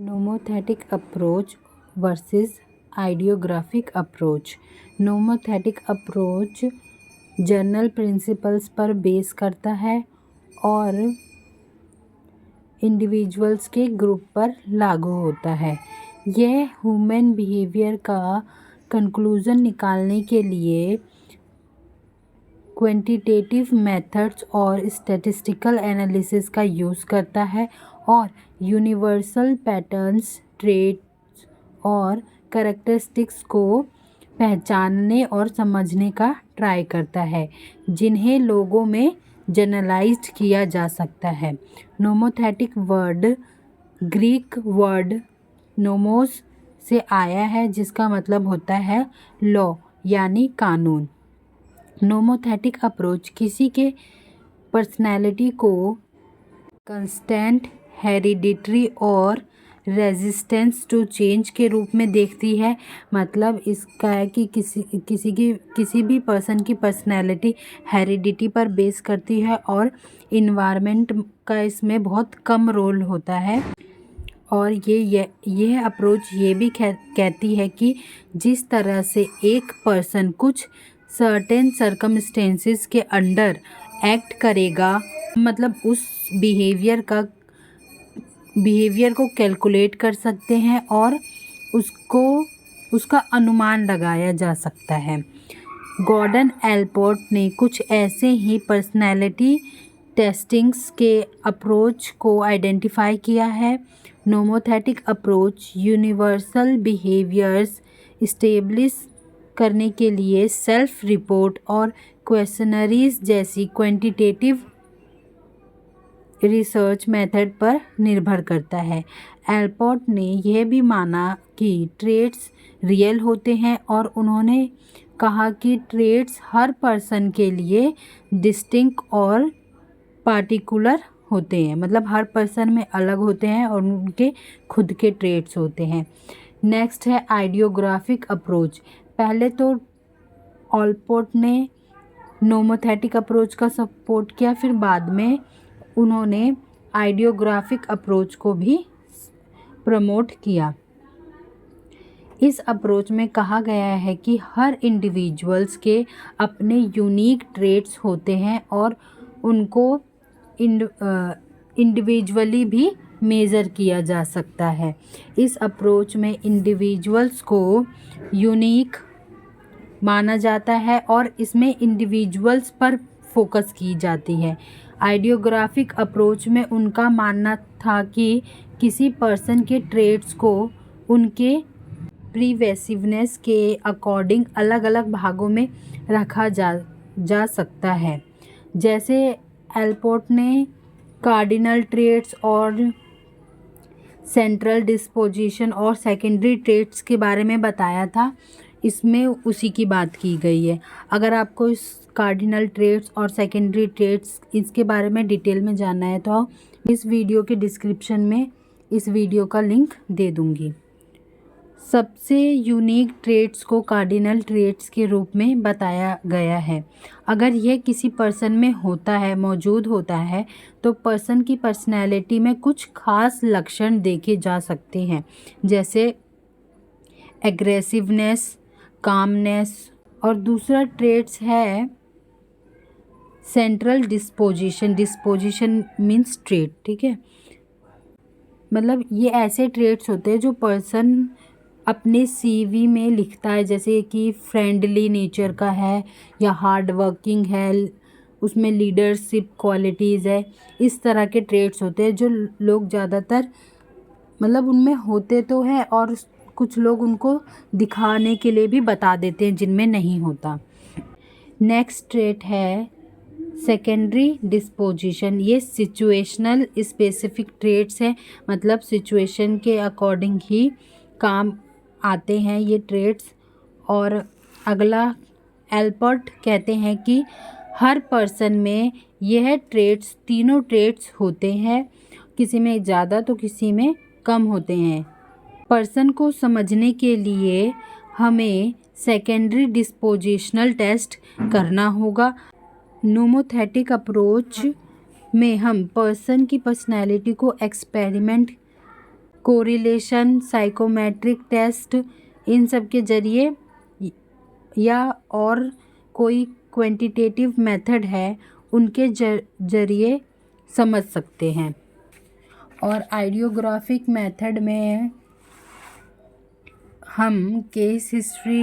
Nomothetic approach versus idiographic approach. Nomothetic approach general principles पर base करता है और इंडिविजुअल्स के ग्रुप पर लागू होता है। यह ह्यूमन बिहेवियर का कंक्लूजन निकालने के लिए क्वांटिटेटिव मेथड्स और स्टैटिस्टिकल एनालिसिस का यूज़ करता है और यूनिवर्सल पैटर्न्स, ट्रेट्स और कैरेक्टरिस्टिक्स को पहचानने और समझने का ट्राई करता है जिन्हें लोगों में जनरलाइज्ड किया जा सकता है। Nomothetic word Greek word nomos से आया है जिसका मतलब होता है लॉ यानी कानून। नोमोथेटिक अप्रोच किसी के पर्सनैलिटी को कंस्टेंट, हेरिडिटरी और रेजिस्टेंस टू चेंज के रूप में देखती है। मतलब इसका है कि किसी भी पर्सन की पर्सनैलिटी हेरिडिटी पर बेस करती है और इन्वायरमेंट का इसमें बहुत कम रोल होता है। और यह अप्रोच ये भी कहती है कि जिस तरह से एक पर्सन कुछ सर्टेन सर्कमस्टेंसेस के अंडर एक्ट करेगा, मतलब उस बिहेवियर को कैलकुलेट कर सकते हैं और उसका अनुमान लगाया जा सकता है। गॉर्डन एल्पोर्ट ने कुछ ऐसे ही पर्सनैलिटी टेस्टिंग्स के अप्रोच को आइडेंटिफाई किया है। Nomothetic approach universal behaviours establish करने के लिए सेल्फ रिपोर्ट और क्वेश्चनरीज जैसी क्वांटिटेटिव रिसर्च मेथड पर निर्भर करता है। एल्पोर्ट ने यह भी माना कि ट्रेट्स रियल होते हैं और उन्होंने कहा कि ट्रेट्स हर पर्सन के लिए डिस्टिंक्ट और पार्टिकुलर होते हैं, मतलब हर पर्सन में अलग होते हैं और उनके खुद के ट्रेट्स होते हैं। नेक्स्ट है आइडियोग्राफिक अप्रोच। पहले तो एल्पोर्ट ने नोमोथेटिक अप्रोच का सपोर्ट किया, फिर बाद में उन्होंने आइडियोग्राफिक अप्रोच को भी प्रमोट किया। इस अप्रोच में कहा गया है कि हर इंडिविजुअल्स के अपने यूनिक ट्रेट्स होते हैं और उनको इंडिविजुअली भी मेज़र किया जा सकता है। इस अप्रोच में इंडिविजुअल्स को यूनिक माना जाता है और इसमें इंडिविजुअल्स पर फोकस की जाती है। आइडियोग्राफिक अप्रोच में उनका मानना था कि किसी पर्सन के ट्रेट्स को उनके प्रीवेसिवनेस के अकॉर्डिंग अलग अलग भागों में रखा जा सकता है। जैसे एल्पोर्ट ने कार्डिनल ट्रेट्स और सेंट्रल डिस्पोजिशन और सेकेंडरी ट्रेट्स के बारे में बताया था, इसमें उसी की बात की गई है। अगर आपको इस कार्डिनल ट्रेट्स और सेकेंडरी ट्रेट्स इसके बारे में डिटेल में जानना है तो इस वीडियो के डिस्क्रिप्शन में इस वीडियो का लिंक दे दूंगी। सबसे यूनिक ट्रेट्स को कार्डिनल ट्रेट्स के रूप में बताया गया है। अगर यह किसी पर्सन में मौजूद होता है तो पर्सन की पर्सनैलिटी में कुछ खास लक्षण देखे जा सकते हैं, जैसे एग्रेसिवनेस, कामनेस। और दूसरा ट्रेट्स है सेंट्रल डिस्पोजिशन मीन्स ट्रेट, ठीक है। मतलब ये ऐसे ट्रेट्स होते हैं जो पर्सन अपने सीवी में लिखता है, जैसे कि फ्रेंडली नेचर का है या हार्ड वर्किंग है, उसमें लीडरशिप क्वालिटीज़ है। इस तरह के ट्रेट्स होते हैं जो लोग ज़्यादातर मतलब उनमें होते तो हैं और कुछ लोग उनको दिखाने के लिए भी बता देते हैं जिनमें नहीं होता। नेक्स्ट ट्रेट है सेकेंडरी डिस्पोजिशन। ये सिचुएशनल स्पेसिफिक ट्रेट्स हैं, मतलब सिचुएशन के अकॉर्डिंग ही काम आते हैं ये ट्रेट्स। और अगला एल्पोर्ट कहते हैं कि हर पर्सन में यह ट्रेट्स तीनों ट्रेट्स होते हैं, किसी में ज़्यादा तो किसी में कम होते हैं। पर्सन को समझने के लिए हमें सेकेंडरी डिस्पोजिशनल टेस्ट करना होगा। नोमोथेटिक अप्रोच में हम पर्सन की पर्सनैलिटी को एक्सपेरिमेंट कोरिलेशन, साइकोमेट्रिक टेस्ट, इन सब के ज़रिए या और कोई क्वांटिटेटिव मेथड है उनके ज़रिए समझ सकते हैं। और आइडियोग्राफिक मेथड में हम केस हिस्ट्री,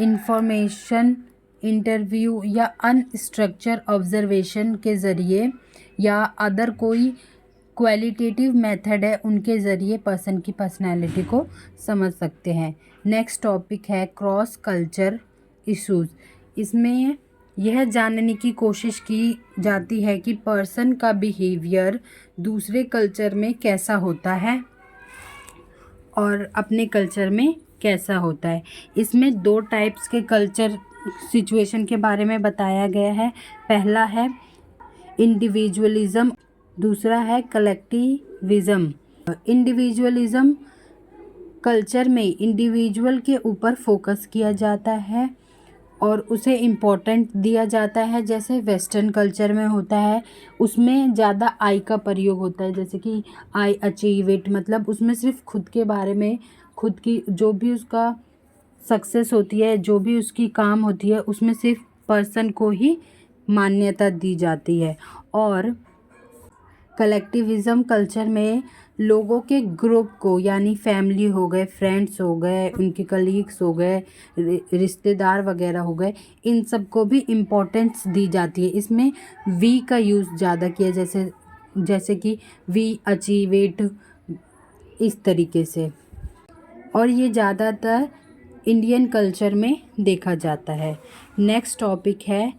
इंफॉर्मेशन, इंटरव्यू या अनस्ट्रक्चर ऑब्जर्वेशन के ज़रिए या अदर कोई क्वालिटेटिव मेथड है उनके ज़रिए पर्सन की पर्सनैलिटी को समझ सकते हैं। नेक्स्ट टॉपिक है क्रॉस कल्चर इश्यूज़। इसमें यह जानने की कोशिश की जाती है कि पर्सन का बिहेवियर दूसरे कल्चर में कैसा होता है और अपने कल्चर में कैसा होता है। इसमें 2 टाइप्स के कल्चर सिचुएशन के बारे में बताया गया है। पहला है इंडिविजुअलिज़म, दूसरा है कलेक्टिविज़म। इंडिविजुअलिज़म कल्चर में इंडिविजुअल के ऊपर फोकस किया जाता है और उसे इम्पोर्टेंट दिया जाता है। जैसे वेस्टर्न कल्चर में होता है, उसमें ज़्यादा आई का प्रयोग होता है, जैसे कि आई अचीव इट, मतलब उसमें सिर्फ खुद के बारे में, खुद की जो भी उसका सक्सेस होती है, जो भी उसकी काम होती है, उसमें सिर्फ पर्सन को ही मान्यता दी जाती है। और कलेक्टिविज़म कल्चर में लोगों के ग्रुप को, यानी फैमिली हो गए, फ्रेंड्स हो गए, उनके कलीग्स हो गए, रिश्तेदार वगैरह हो गए, इन सब को भी इम्पोर्टेंस दी जाती है। इसमें वी का यूज़ ज़्यादा किया, जैसे कि वी अचीव इट, इस तरीके से। और ये ज़्यादातर इंडियन कल्चर में देखा जाता है। नेक्स्ट टॉपिक है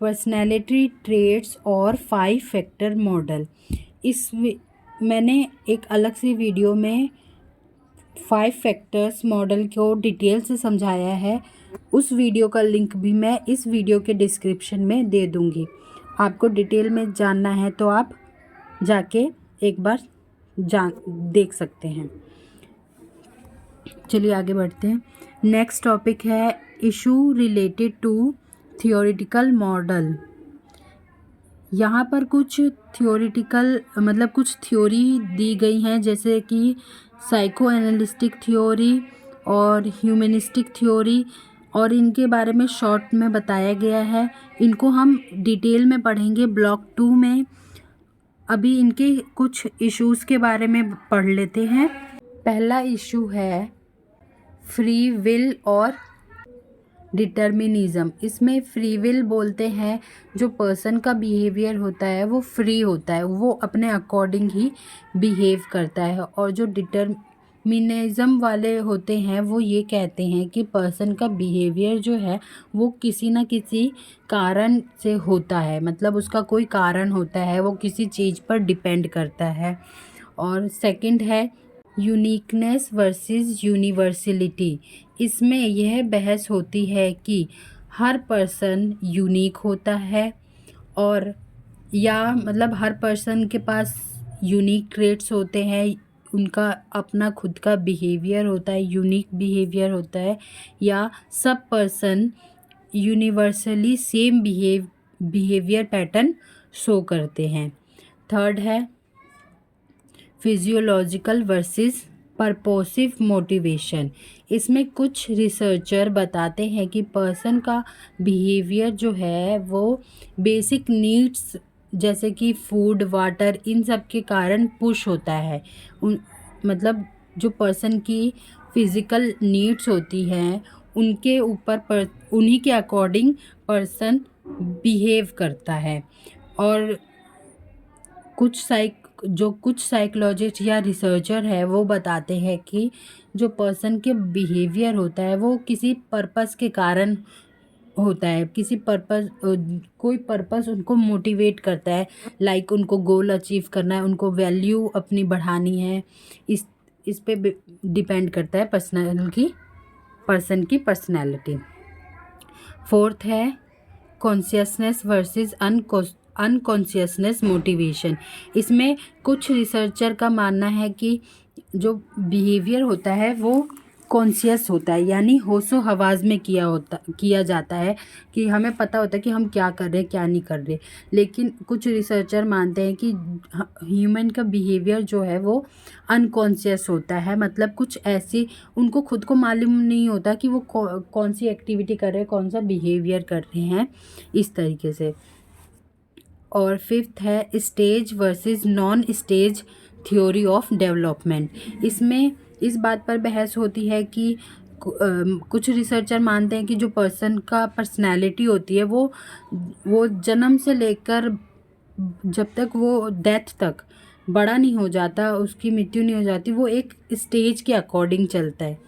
पर्सनैलिटी ट्रेट्स और 5 फैक्टर मॉडल। मैंने एक अलग सी वीडियो में 5 फैक्टर्स मॉडल को डिटेल से समझाया है। उस वीडियो का लिंक भी मैं इस वीडियो के डिस्क्रिप्शन में दे दूँगी। आपको डिटेल में जानना है तो आप जाके एक बार देख सकते हैं। चलिए आगे बढ़ते हैं। नेक्स्ट टॉपिक है issue related to theoretical model. यहाँ पर कुछ थियोरिटिकल मतलब कुछ थ्योरी दी गई हैं, जैसे कि साइको एनालिस्टिक थ्योरी और ह्यूमनिस्टिक थ्योरी, और इनके बारे में शॉर्ट में बताया गया है। इनको हम डिटेल में पढ़ेंगे ब्लॉक 2 में। अभी इनके कुछ इश्यूज़ के बारे में पढ़ लेते हैं। पहला इशू है फ्री विल और डिटर्मिनिज़म। इसमें फ्री विल बोलते हैं, जो पर्सन का बिहेवियर होता है वो फ्री होता है, वो अपने अकॉर्डिंग ही बिहेव करता है। और जो डिटर्मिनिज़म वाले होते हैं वो ये कहते हैं कि पर्सन का बिहेवियर जो है वो किसी न किसी कारण से होता है, मतलब उसका कोई कारण होता है, वो किसी चीज़ पर डिपेंड करता है। और सेकंड है यूनिकनेस वर्सेस यूनिवर्सलिटी। इसमें यह बहस होती है कि हर पर्सन यूनिक होता है, और या मतलब हर पर्सन के पास यूनिक ट्रेट्स होते हैं, उनका अपना खुद का बिहेवियर होता है, यूनिक बिहेवियर होता है, या सब person universally same behaviour pattern show करते हैं। थर्ड है फिजियोलॉजिकल वर्सेस पर्पोसिव मोटिवेशन। इसमें कुछ रिसर्चर बताते हैं कि पर्सन का बिहेवियर जो है वो बेसिक नीड्स जैसे कि फूड, वाटर, इन सब के कारण पुश होता है। मतलब जो पर्सन की फिज़िकल नीड्स होती हैं उनके ऊपर उन्हीं के अकॉर्डिंग पर्सन बिहेव करता है। और कुछ साइकोलॉजिस्ट या रिसर्चर है वो बताते हैं कि जो पर्सन के बिहेवियर होता है वो किसी पर्पस के कारण होता है, कोई पर्पस उनको मोटिवेट करता है, लाइक उनको गोल अचीव करना है, उनको वैल्यू अपनी बढ़ानी है। इस पे डिपेंड करता है पर्सन की पर्सनैलिटी। फोर्थ है कॉन्शियसनेस वर्सेस अनकॉन्शियसनेस मोटिवेशन। इसमें कुछ रिसर्चर का मानना है कि जो बिहेवियर होता है वो कॉन्शियस होता है, यानी होशो हवास में किया जाता है कि हमें पता होता है कि हम क्या कर रहे हैं क्या नहीं कर रहे। लेकिन कुछ रिसर्चर मानते हैं कि ह्यूमन का बिहेवियर जो है वो अनकॉन्शियस होता है, मतलब कुछ ऐसी उनको खुद को मालूम नहीं होता कि वो कौन सी एक्टिविटी कर रहे हैं, कौन सा बिहेवियर कर रहे हैं, इस तरीके से। और फिफ्थ है stage versus non stage theory of development. इसमें इस बात पर बहस होती है कि कुछ रिसर्चर मानते हैं कि जो पर्सन का पर्सनैलिटी होती है वो जन्म से लेकर जब तक वो डेथ तक बड़ा नहीं हो जाता, उसकी मृत्यु नहीं हो जाती, वो एक स्टेज के अकॉर्डिंग चलता है।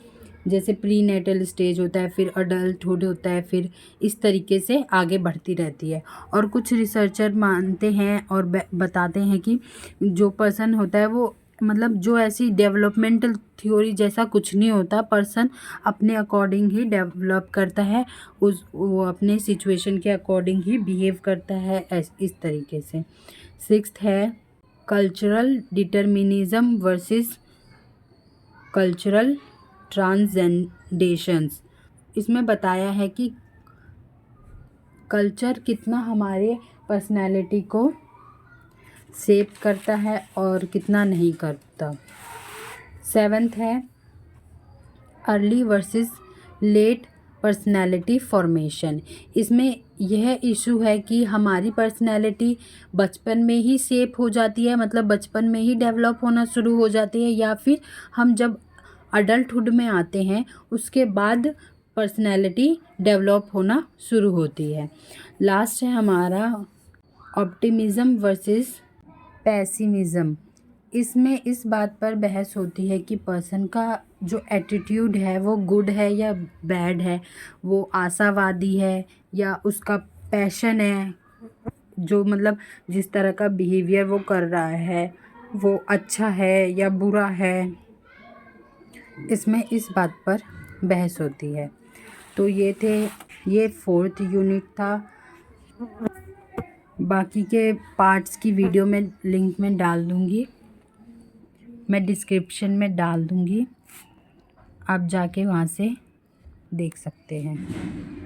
जैसे प्री नेटल स्टेज होता है, फिर अडल्टहुड होता है, फिर इस तरीके से आगे बढ़ती रहती है। और कुछ रिसर्चर मानते हैं और बताते हैं कि जो पर्सन होता है वो मतलब जो ऐसी डेवलपमेंटल थ्योरी जैसा कुछ नहीं होता, पर्सन अपने अकॉर्डिंग ही डेवलप करता है, वो अपने सिचुएशन के अकॉर्डिंग ही बिहेव करता है, इस तरीके से। सिक्स्थ है कल्चरल डिटर्मिनिज्म वर्सेस कल्चरल ट्रांसेंडेशंस। इसमें बताया है कि कल्चर कितना हमारे पर्सनैलिटी को शेप करता है और कितना नहीं करता। सेवेंथ है early versus late personality formation. इसमें यह इशू है कि हमारी पर्सनैलिटी बचपन में ही शेप हो जाती है, मतलब बचपन में ही डेवलप होना शुरू हो जाती है, या फिर हम जब अडल्टहुड में आते हैं उसके बाद पर्सनैलिटी डेवलप होना शुरू होती है। लास्ट है हमारा ऑप्टिमिज्म वर्सेस पेसिमिज्म। इसमें इस बात पर बहस होती है कि पर्सन का जो एटीट्यूड है वो गुड है या बैड है, वो आशावादी है या उसका पैशन है, जो मतलब जिस तरह का बिहेवियर वो कर रहा है वो अच्छा है या बुरा है, इसमें इस बात पर बहस होती है। तो ये फोर्थ यूनिट था। बाकी के पार्ट्स की वीडियो में लिंक में डाल दूँगी, मैं डिस्क्रिप्शन में डाल दूँगी, आप जाके वहाँ से देख सकते हैं।